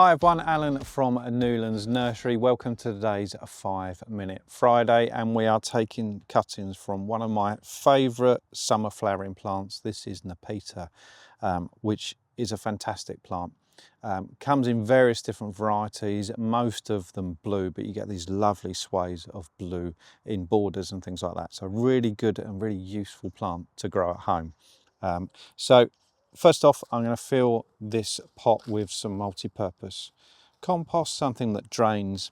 Hi everyone, Alan from Newlands Nursery. Welcome to today's 5-Minute Friday, and we are taking cuttings from one of my favourite summer flowering plants. This is Nepeta, which is a fantastic plant. Comes in various different varieties, most of them blue, but you get these lovely sways of blue in borders and things like that. So really good and really useful plant to grow at home. First off, I'm going to fill this pot with some multi-purpose compost, something that drains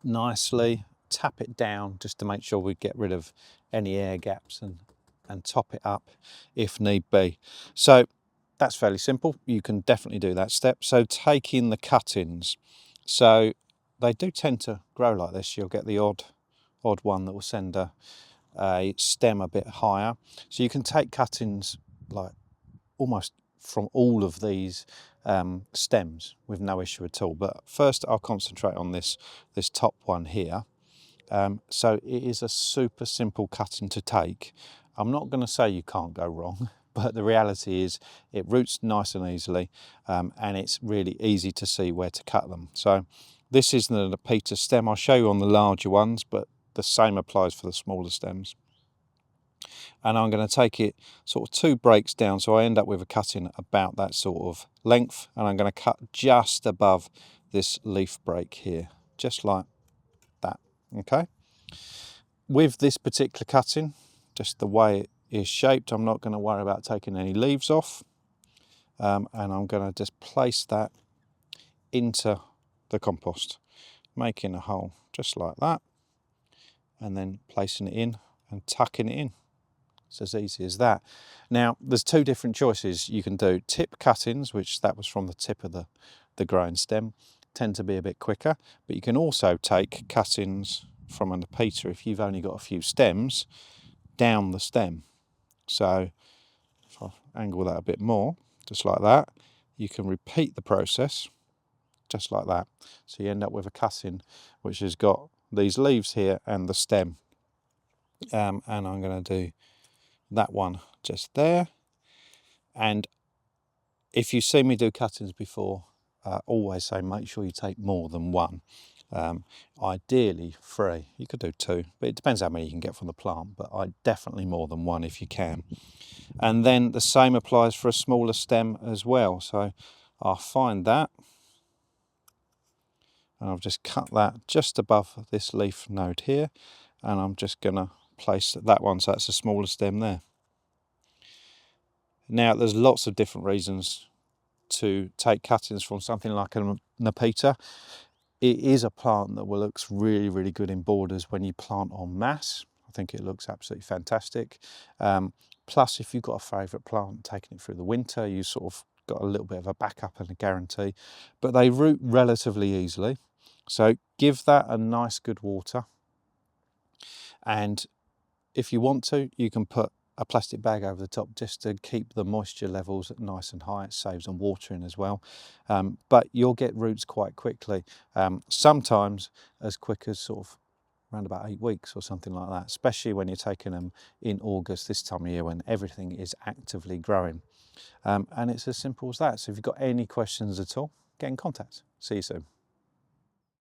nicely. Tap it down just to make sure we get rid of any air gaps and top it up if need be. So that's fairly simple. You can definitely do that step. So take in the cuttings. So they do tend to grow like this. You'll get the odd one that will send a stem a bit higher. So you can take cuttings like almost from all of these stems with no issue at all. But first I'll concentrate on this top one here. So it is a super simple cutting to take. I'm not going to say you can't go wrong, but the reality is it roots nice and easily, and it's really easy to see where to cut them. So this is the Nepeta stem. I'll show you on the larger ones, but the same applies for the smaller stems. And I'm going to take it sort of 2 breaks down, so I end up with a cutting about that sort of length, and I'm going to cut just above this leaf break here, just like that. Okay, with this particular cutting, just the way it is shaped, I'm not going to worry about taking any leaves off, and I'm going to just place that into the compost, making a hole just like that, and then placing it in and tucking it in. It's as easy as that. Now, there's 2 different choices you can do. Tip cuttings, which that was from the tip of the growing stem, tend to be a bit quicker, but you can also take cuttings from a Nepeta if you've only got a few stems down the stem. So if I angle that a bit more, just like that, you can repeat the process just like that. So you end up with a cutting which has got these leaves here and the stem. And I'm going to do that one just there. And if you see me do cuttings before, always say make sure you take more than 1. Ideally 3. You could do 2, but it depends how many you can get from the plant, but definitely more than 1 if you can. And then the same applies for a smaller stem as well. So I'll find that, and I've just cut that just above this leaf node here, and I'm just going to place that one, so that's a smaller stem there. Now, there's lots of different reasons to take cuttings from something like a Nepeta. It is a plant that looks really, really good in borders when you plant en masse. I think it looks absolutely fantastic. Plus, if you've got a favourite plant, taking it through the winter, you sort of got a little bit of a backup and a guarantee. But they root relatively easily. So give that a nice good water. And if you want to, you can put a plastic bag over the top just to keep the moisture levels nice and high. It saves on watering as well. But you'll get roots quite quickly. Sometimes as quick as sort of around about 8 weeks or something like that, especially when you're taking them in August, this time of year when everything is actively growing. And it's as simple as that. So if you've got any questions at all, get in contact. See you soon.